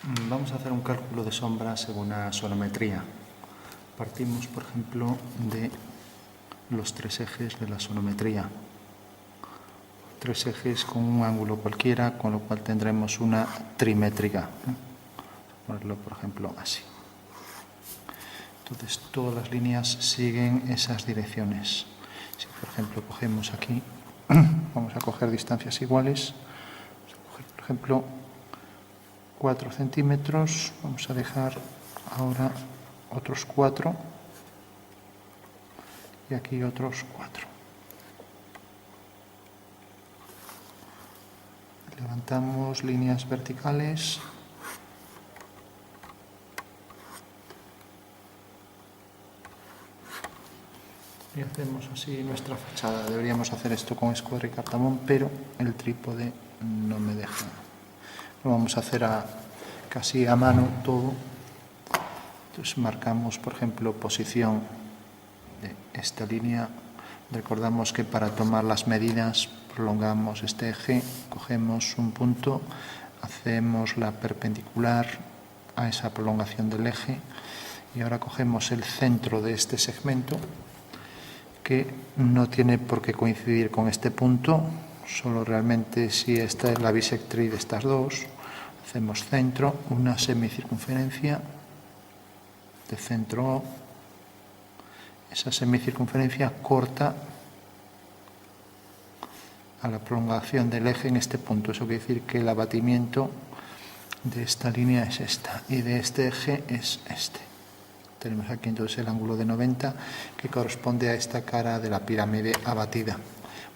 Vamos a hacer un cálculo de sombra según la sonometría. Partimos, por ejemplo, de los tres ejes de la sonometría. Tres ejes con un ángulo cualquiera, con lo cual tendremos una trimétrica. Ponerlo, por ejemplo, así. Entonces, todas las líneas siguen esas direcciones. Si, por ejemplo, cogemos aquí, vamos a coger distancias iguales. Vamos a coger, por ejemplo, 4 centímetros. Vamos a dejar ahora otros 4 y aquí otros 4. Levantamos líneas verticales. Y hacemos así nuestra fachada. Deberíamos hacer esto con escuadra y cartabón, pero el trípode no me deja. Lo vamos a hacer casi a mano todo. Entonces marcamos, por ejemplo, posición de esta línea. Recordamos que para tomar las medidas prolongamos este eje, cogemos un punto, hacemos la perpendicular a esa prolongación del eje y ahora cogemos el centro de este segmento, que no tiene por qué coincidir con este punto, solo realmente si esta es la bisectriz de estas dos. Hacemos centro, una semicircunferencia de centro O. Esa semicircunferencia corta a la prolongación del eje en este punto. Eso quiere decir que el abatimiento de esta línea es esta y de este eje es este. Tenemos aquí entonces el ángulo de 90 que corresponde a esta cara de la pirámide abatida.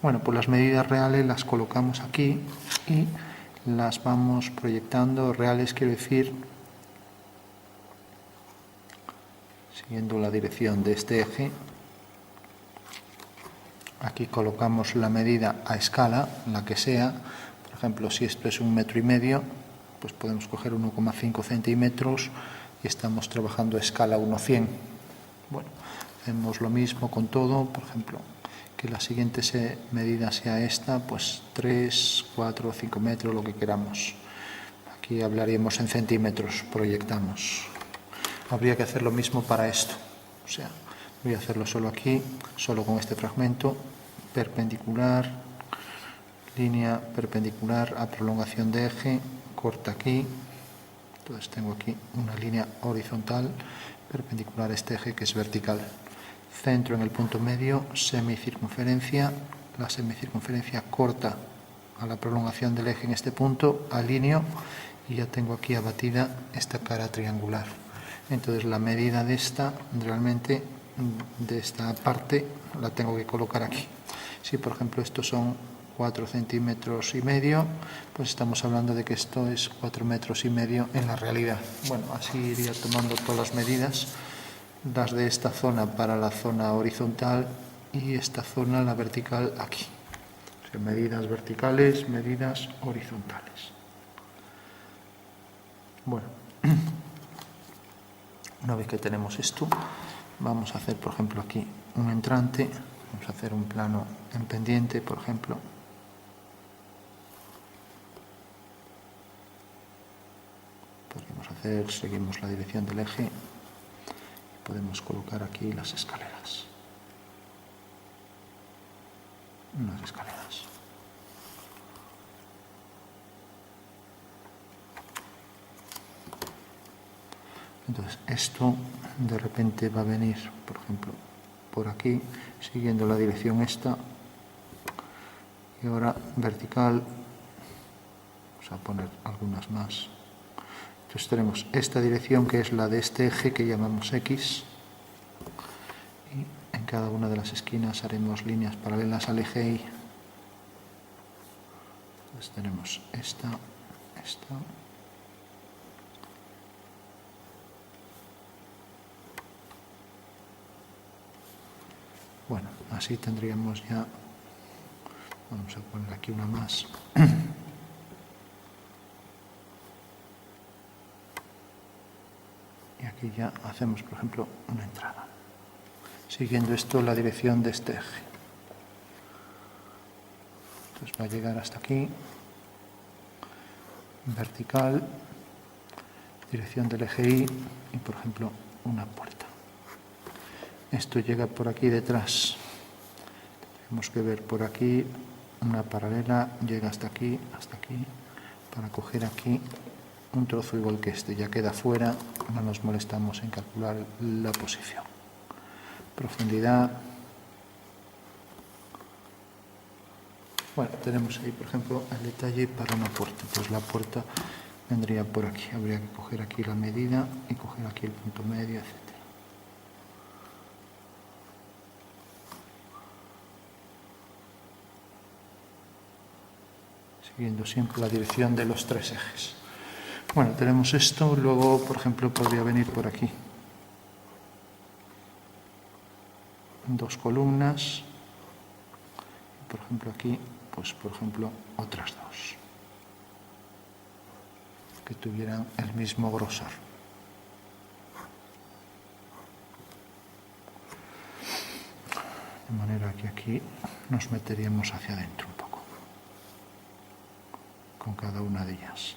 Bueno, pues las medidas reales las colocamos aquí y las vamos proyectando. Reales quiero decir siguiendo la dirección de este eje. Aquí colocamos la medida a escala, la que sea. Por ejemplo, si esto es 1,5 metros, pues podemos coger 1,5 centímetros y estamos trabajando a escala 1:100. Bueno, hacemos lo mismo con todo. Por ejemplo, que la siguiente medida sea esta, pues 3, 4, 5 metros, lo que queramos. Aquí hablaríamos en centímetros, proyectamos. Habría que hacer lo mismo para esto. O sea, voy a hacerlo solo aquí, solo con este fragmento, perpendicular, línea perpendicular a prolongación de eje, corta aquí. Entonces tengo aquí una línea horizontal perpendicular a este eje que es vertical. Centro en el punto medio, semicircunferencia, la semicircunferencia corta a la prolongación del eje en este punto, alineo y ya tengo aquí abatida esta cara triangular. Entonces la medida de esta, realmente de esta parte, la tengo que colocar aquí. Si por ejemplo estos son 4,5 centímetros, pues estamos hablando de que esto es 4,5 metros en la realidad. Bueno, así iría tomando todas las medidas, las de esta zona para la zona horizontal y esta zona, la vertical, aquí. O sea, medidas verticales, medidas horizontales. Bueno, una vez que tenemos esto, vamos a hacer, por ejemplo, aquí un entrante. Vamos a hacer un plano en pendiente, por ejemplo. Podríamos hacer, seguimos la dirección del eje y podemos colocar aquí las escaleras. Unas escaleras. Entonces, esto de repente va a venir, por ejemplo, por aquí, siguiendo la dirección esta. Y ahora vertical. Vamos a poner algunas más. Entonces tenemos esta dirección que es la de este eje que llamamos X. Y en cada una de las esquinas haremos líneas paralelas al eje Y. Entonces tenemos esta. Bueno, así tendríamos ya, vamos a poner aquí una más. Y aquí ya hacemos, por ejemplo, una entrada. Siguiendo esto la dirección de este eje. Entonces va a llegar hasta aquí, vertical, dirección del eje Y y, por ejemplo, una puerta. Esto llega por aquí detrás. Tenemos que ver por aquí una paralela, llega hasta aquí, para coger aquí un trozo igual que este. Ya queda fuera, no nos molestamos en calcular la posición. Profundidad. Bueno, tenemos ahí, por ejemplo, el detalle para una puerta. Pues la puerta vendría por aquí. Habría que coger aquí la medida y coger aquí el punto medio, etc. Siguiendo siempre la dirección de los tres ejes. Bueno, tenemos esto. Luego, por ejemplo, podría venir por aquí. Dos columnas. Por ejemplo, aquí, pues por ejemplo, otras dos. Que tuvieran el mismo grosor. De manera que aquí nos meteríamos hacia adentro un poco. Con cada una de ellas.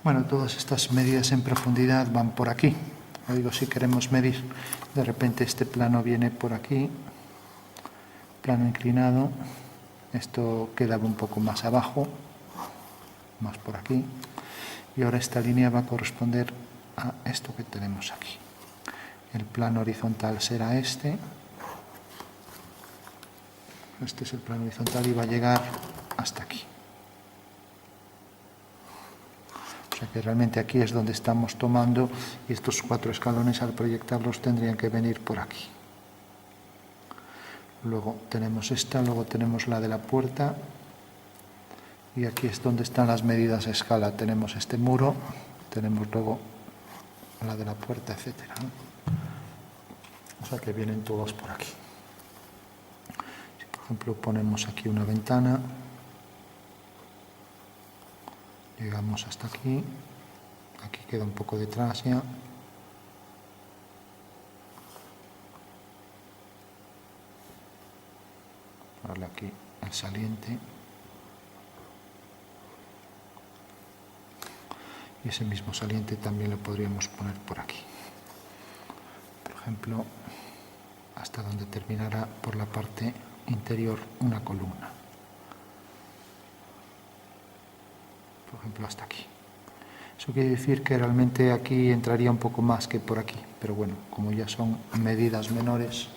Bueno, todas estas medidas en profundidad van por aquí. Lo digo, si queremos medir, de repente este plano viene por aquí, plano inclinado, esto quedaba un poco más abajo, más por aquí, y ahora esta línea va a corresponder a esto que tenemos aquí. El plano horizontal será este es el plano horizontal y va a llegar hasta aquí. Que realmente aquí es donde estamos tomando, y estos 4 escalones al proyectarlos tendrían que venir por aquí. Luego tenemos esta, luego tenemos la de la puerta, y aquí es donde están las medidas a escala. Tenemos este muro, tenemos luego la de la puerta, etcétera, ¿no? O sea que vienen todos por aquí. Si por ejemplo ponemos aquí una ventana, llegamos hasta aquí, aquí queda un poco detrás ya. Darle aquí el saliente. Y ese mismo saliente también lo podríamos poner por aquí. Por ejemplo, hasta donde terminará por la parte interior una columna. Por ejemplo, hasta aquí. Eso quiere decir que realmente aquí entraría un poco más que por aquí, pero bueno, como ya son medidas menores.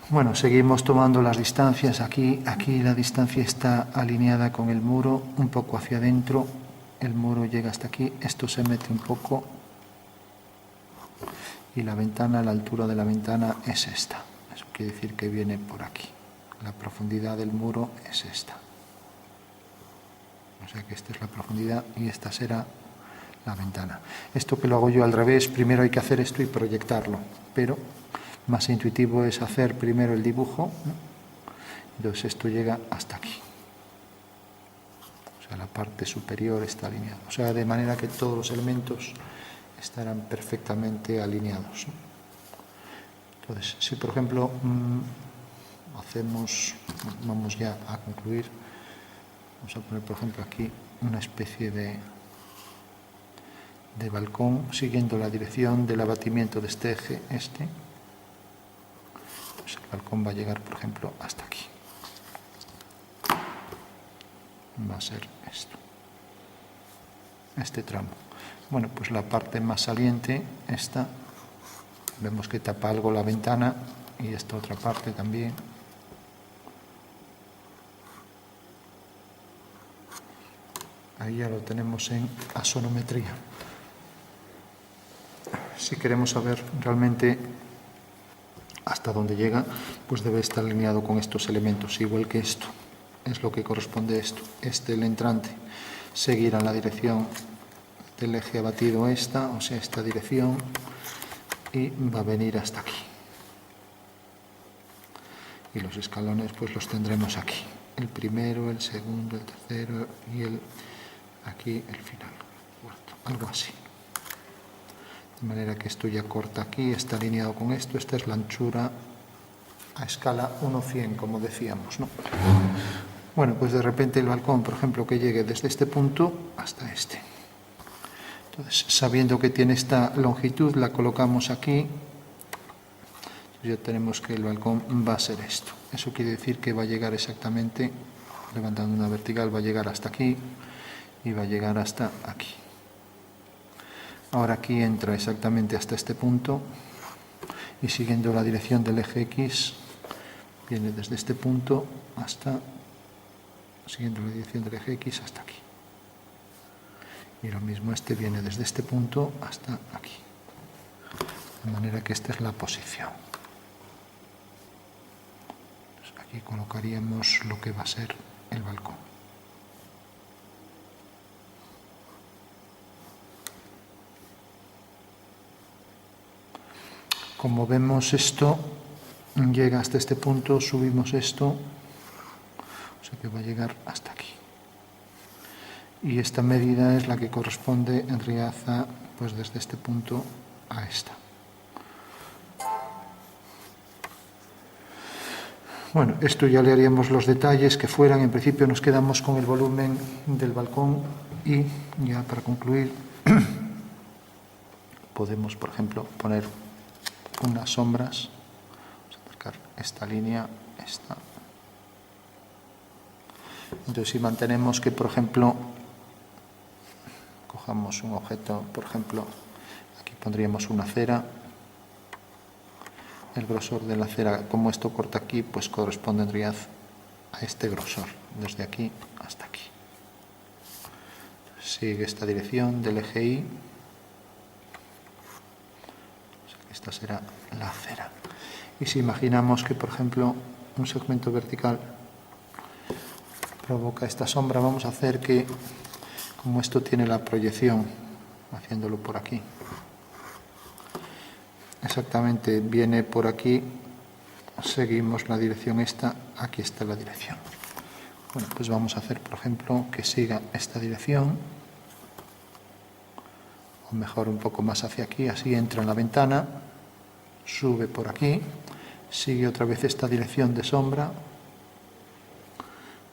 Bueno, seguimos tomando las distancias. Aquí la distancia está alineada con el muro, un poco hacia adentro. El muro llega hasta aquí, esto se mete un poco y la ventana, la altura de la ventana es esta. Eso quiere decir que viene por aquí. La profundidad del muro es esta. O sea que esta es la profundidad y esta será la ventana. Esto que lo hago yo al revés, primero hay que hacer esto y proyectarlo, pero más intuitivo es hacer primero el dibujo, ¿no? Entonces esto llega hasta aquí. O sea, la parte superior está alineada. O sea, de manera que todos los elementos estarán perfectamente alineados, ¿no? Entonces, si por ejemplo vamos ya a concluir. Vamos a poner, por ejemplo, aquí una especie de balcón siguiendo la dirección del abatimiento de este eje, este. Pues el balcón va a llegar, por ejemplo, hasta aquí. Va a ser esto. Este tramo. Bueno, pues la parte más saliente, esta, vemos que tapa algo la ventana y esta otra parte también. Ahí ya lo tenemos en asonometría. Si queremos saber realmente hasta dónde llega, pues debe estar alineado con estos elementos, igual que esto. Es lo que corresponde a esto. El entrante seguirá la dirección del eje abatido esta, o sea, esta dirección, y va a venir hasta aquí. Y los escalones pues los tendremos aquí. El primero, el segundo, el tercero y aquí el final, cuarto, algo así. de manera que esto ya corta aquí, está alineado con esto. Esta es la anchura a escala 1:100, como decíamos, ¿no? Bueno, pues de repente el balcón, por ejemplo, que llegue desde este punto hasta este. Entonces, sabiendo que tiene esta longitud, la colocamos aquí. Ya tenemos que el balcón va a ser esto. Eso quiere decir que va a llegar exactamente, levantando una vertical, va a llegar hasta aquí y va a llegar hasta aquí. Ahora aquí entra exactamente hasta este punto y siguiendo la dirección del eje X, viene desde este punto hasta, siguiendo la dirección del eje X hasta aquí. Y lo mismo este viene desde este punto hasta aquí. De manera que esta es la posición. Entonces aquí colocaríamos lo que va a ser el balcón. Como vemos, esto llega hasta este punto, subimos esto, o sea que va a llegar hasta aquí. Y esta medida es la que corresponde en realidad a, pues desde este punto a esta. Bueno, esto ya le haríamos los detalles que fueran. En principio nos quedamos con el volumen del balcón y ya para concluir podemos, por ejemplo, poner unas sombras. Vamos a marcar esta línea, esta. Entonces, si mantenemos que, por ejemplo, cojamos un objeto, por ejemplo, aquí pondríamos una cera. El grosor de la cera, como esto corta aquí, pues corresponde en realidad a este grosor, desde aquí hasta aquí. Sigue esta dirección del eje Y. Esta será la cera. Y si imaginamos que, por ejemplo, un segmento vertical provoca esta sombra, vamos a hacer que, como esto tiene la proyección, haciéndolo por aquí, exactamente viene por aquí, seguimos la dirección esta, aquí está la dirección. Bueno, pues vamos a hacer, por ejemplo, que siga esta dirección, o mejor un poco más hacia aquí, así entra en la ventana, sube por aquí, sigue otra vez esta dirección de sombra,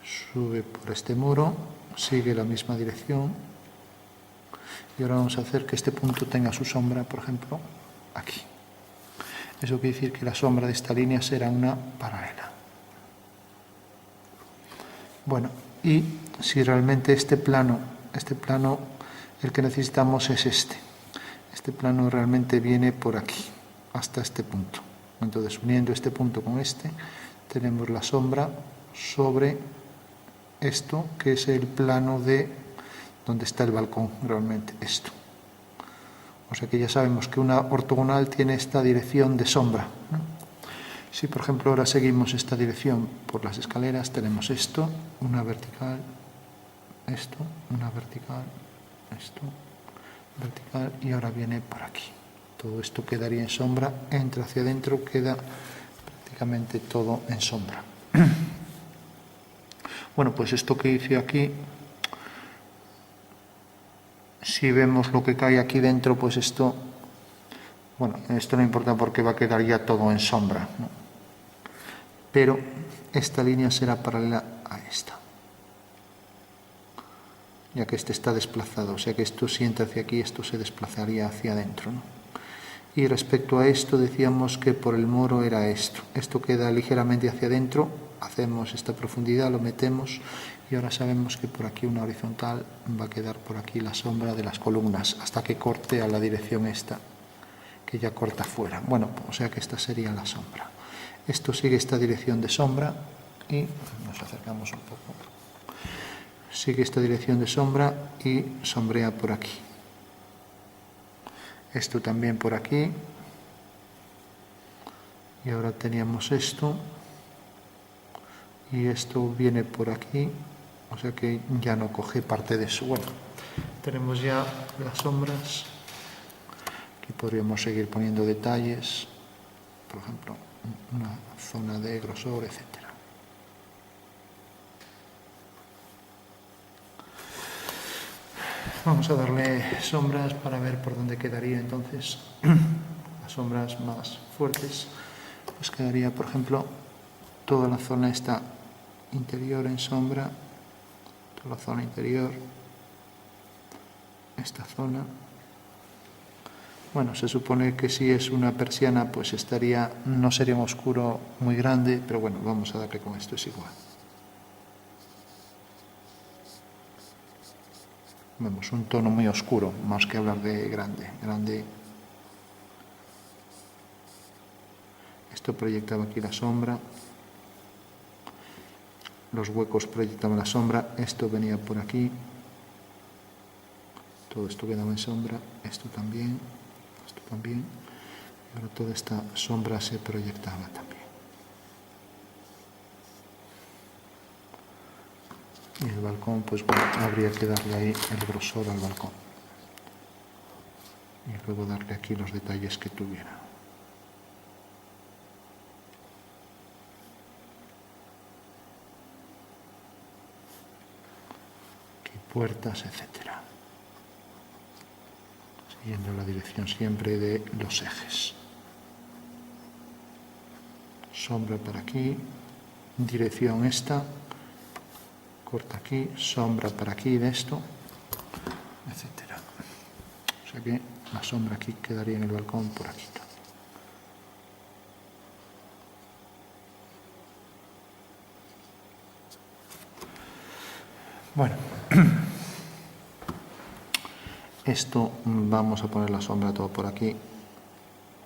sube por este muro, sigue la misma dirección, y ahora vamos a hacer que este punto tenga su sombra, por ejemplo, aquí. Eso quiere decir que la sombra de esta línea será una paralela. Bueno, y si realmente este plano, el que necesitamos es este. Este plano realmente viene por aquí, hasta este punto. Entonces, uniendo este punto con este, tenemos la sombra sobre esto, que es el plano de donde está el balcón, realmente, esto. O sea que ya sabemos que una ortogonal tiene esta dirección de sombra, ¿no? Si, por ejemplo, ahora seguimos esta dirección por las escaleras, tenemos esto, una vertical, esto, una vertical, esto, vertical, y ahora viene por aquí. Todo esto quedaría en sombra, entra hacia adentro, queda prácticamente todo en sombra. Bueno, pues esto que hice aquí, si vemos lo que cae aquí dentro, pues esto, bueno, esto no importa porque va a quedar ya todo en sombra, ¿no? Pero esta línea será paralela a esta, ya que este está desplazado, o sea que esto si entra hacia aquí, esto se desplazaría hacia adentro, ¿no? Y respecto a esto decíamos que por el muro era esto. Esto queda ligeramente hacia adentro, hacemos esta profundidad, lo metemos y ahora sabemos que por aquí una horizontal va a quedar por aquí la sombra de las columnas hasta que corte a la dirección esta, que ya corta fuera. Bueno, o sea que esta sería la sombra. Esto sigue esta dirección de sombra y nos acercamos un poco. Sigue esta dirección de sombra y sombrea por aquí. Esto también por aquí. Y ahora teníamos esto. Y esto viene por aquí. O sea que ya no coge parte de eso. Bueno, tenemos ya las sombras. Aquí podríamos seguir poniendo detalles. Por ejemplo, una zona de grosor, etc. Vamos a darle sombras para ver por dónde quedaría entonces. Las sombras más fuertes, pues quedaría, por ejemplo, toda la zona esta interior en sombra, toda la zona interior, esta zona. Bueno, se supone que si es una persiana, pues no sería un oscuro muy grande, pero bueno, vamos a darle con esto, es igual. Vemos un tono muy oscuro, más que hablar de grande. Esto proyectaba aquí la sombra, los huecos proyectaban la sombra, esto venía por aquí, todo esto quedaba en sombra, esto también, y ahora toda esta sombra se proyectaba también. Y el balcón, pues bueno, habría que darle ahí el grosor al balcón. Y luego darle aquí los detalles que tuviera. Aquí puertas, etcétera. Siguiendo la dirección siempre de los ejes. Sombra para aquí, dirección esta. Corta aquí, sombra para aquí de esto, etcétera. O sea que la sombra aquí quedaría en el balcón por aquí. Bueno, esto vamos a poner la sombra todo por aquí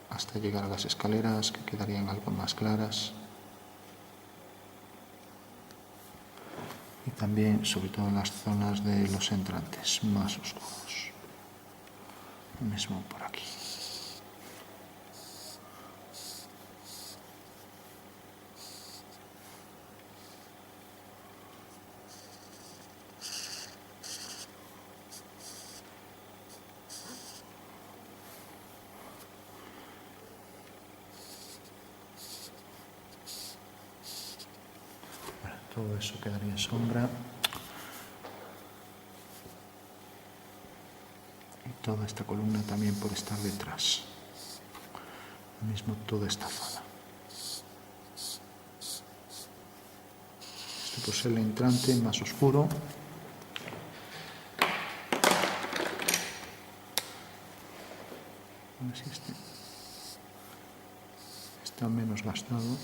hasta llegar a las escaleras, que quedarían algo más claras. Y también, sobre todo en las zonas de los entrantes más oscuros. Lo mismo por aquí. Bueno, todo eso quedaría en sombra. Toda esta columna también por estar detrás. Lo mismo toda esta zona. Este pues el entrante más oscuro. A ver si este está menos gastado.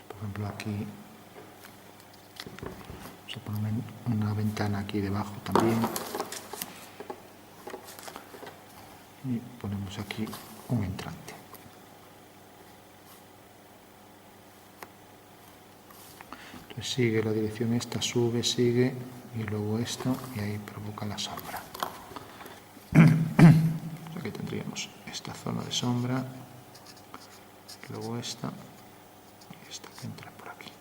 Por ejemplo, aquí vamos a poner una ventana aquí debajo también. Y ponemos aquí un entrante. Entonces sigue la dirección esta, sube, sigue, y luego esto, y ahí provoca la sombra. O sea que tendríamos esta zona de sombra, luego esta, y esta que entra por aquí.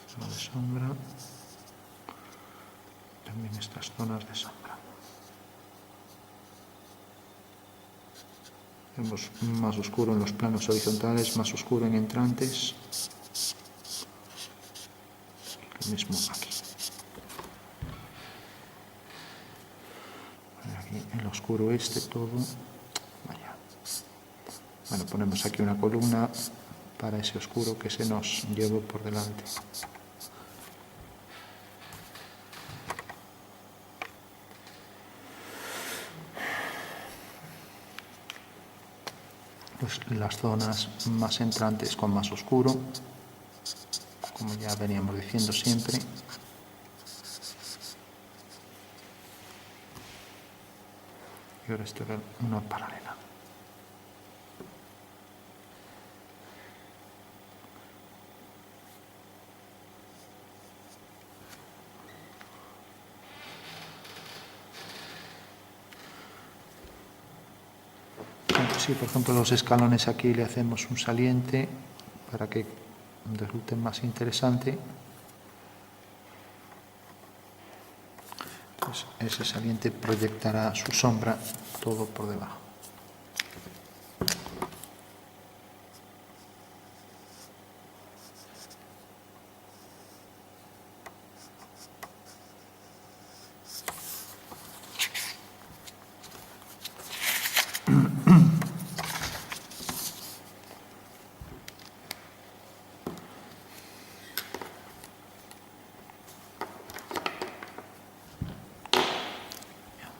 Zona de sombra, también estas zonas de sombra. Vemos más oscuro en los planos horizontales, más oscuro en entrantes. Lo mismo aquí. Aquí el oscuro todo. Vaya. Bueno, ponemos aquí una columna para ese oscuro que se nos llevó por delante. Pues las zonas más entrantes con más oscuro, como ya veníamos diciendo siempre. Y ahora esto era una paralela. si por ejemplo los escalones aquí le hacemos un saliente para que resulte más interesante, pues ese saliente proyectará su sombra todo por debajo.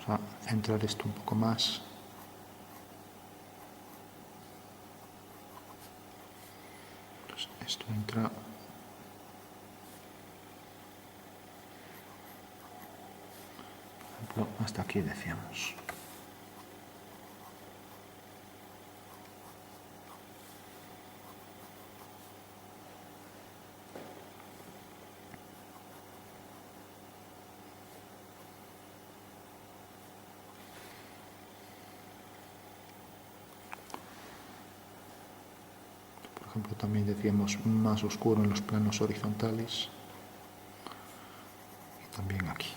Vamos a centrar esto un poco más. Entonces, esto entra por ejemplo hasta aquí, decíamos. Por ejemplo, también decíamos más oscuro en los planos horizontales y también aquí,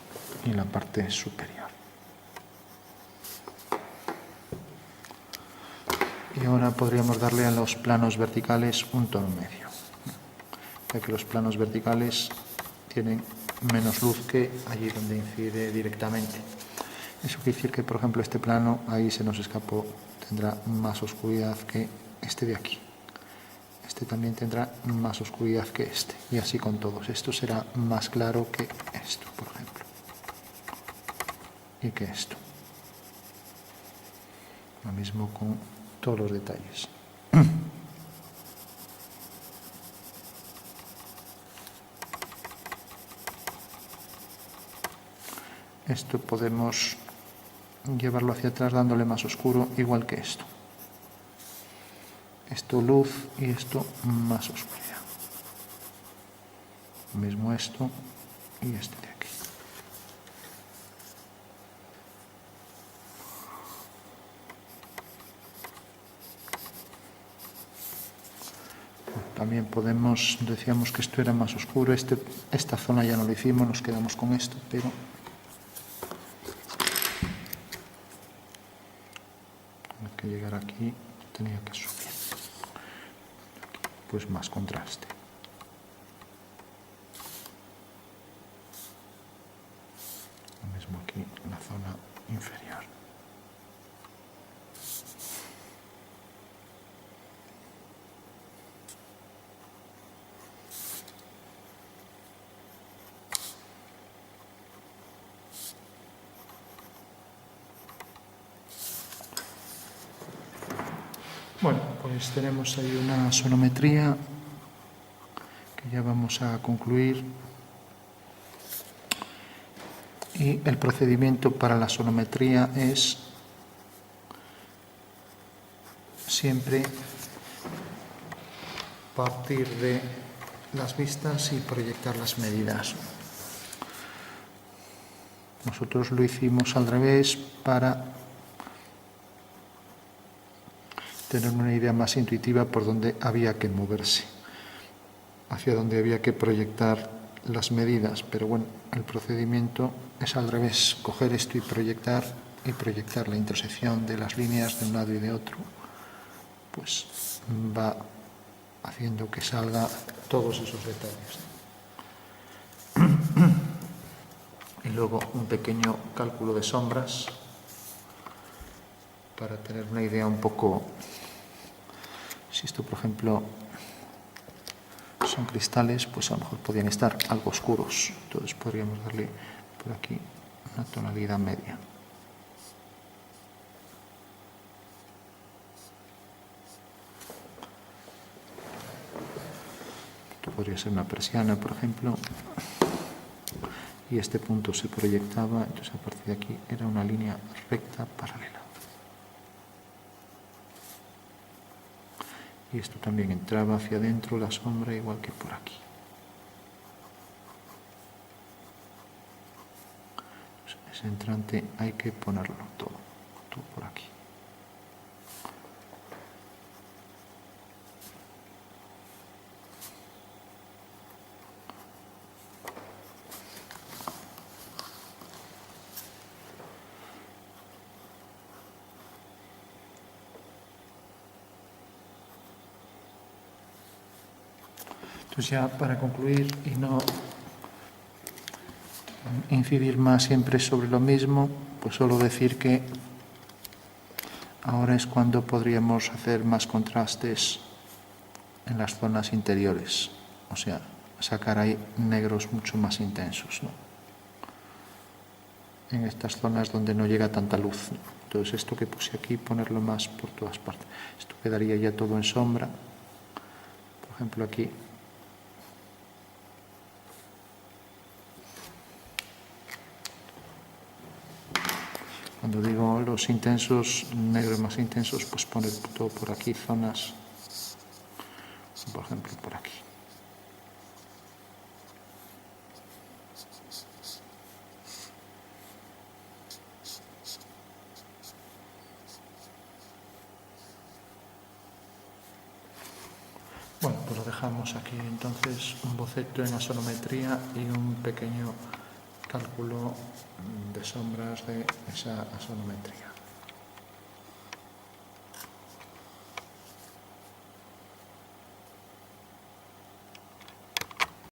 en la parte superior. Y ahora podríamos darle a los planos verticales un tono medio, ya que los planos verticales tienen menos luz que allí donde incide directamente. Eso quiere decir que, por ejemplo, este plano, ahí se nos escapó, tendrá más oscuridad que este de aquí. Este también tendrá más oscuridad que este, y así con todos. Esto será más claro que esto, por ejemplo, y que esto. Lo mismo con todos los detalles. Esto podemos llevarlo hacia atrás dándole más oscuro, igual que esto. Esto luz y esto más oscuridad. Lo mismo esto y este de aquí. También podemos, decíamos que esto era más oscuro, esta zona ya no lo hicimos, nos quedamos con esto, pero hay que llegar aquí, tenía que subir. Pues más contraste. Lo mismo aquí en la zona inferior. Bueno, pues tenemos ahí una sonometría que ya vamos a concluir. Y el procedimiento para la sonometría es siempre partir de las vistas y proyectar las medidas. Nosotros lo hicimos al revés para tener una idea más intuitiva por dónde había que moverse, hacia dónde había que proyectar las medidas, pero bueno, el procedimiento es al revés, coger esto y proyectar la intersección de las líneas de un lado y de otro, pues va haciendo que salga todos esos detalles. Y luego un pequeño cálculo de sombras para tener una idea un poco, si esto por ejemplo son cristales, pues a lo mejor podrían estar algo oscuros, entonces podríamos darle por aquí una tonalidad media. Esto podría ser una persiana, por ejemplo, y este punto se proyectaba, entonces a partir de aquí era una línea recta paralela. Y esto también entraba hacia adentro la sombra, igual que por aquí. Entonces, ese entrante hay que ponerlo todo por aquí. Entonces ya para concluir y no incidir más siempre sobre lo mismo, pues solo decir que ahora es cuando podríamos hacer más contrastes en las zonas interiores, o sea, sacar ahí negros mucho más intensos, ¿no? En estas zonas donde no llega tanta luz, ¿no? Entonces esto que puse aquí, ponerlo más por todas partes. Esto quedaría ya todo en sombra. Por ejemplo aquí. Cuando digo los intensos, negros más intensos, pues poner todo por aquí, zonas, por ejemplo por aquí. Bueno, pues lo dejamos aquí entonces, un boceto en asonometría y un pequeño cálculo de sombras de esa asonometría.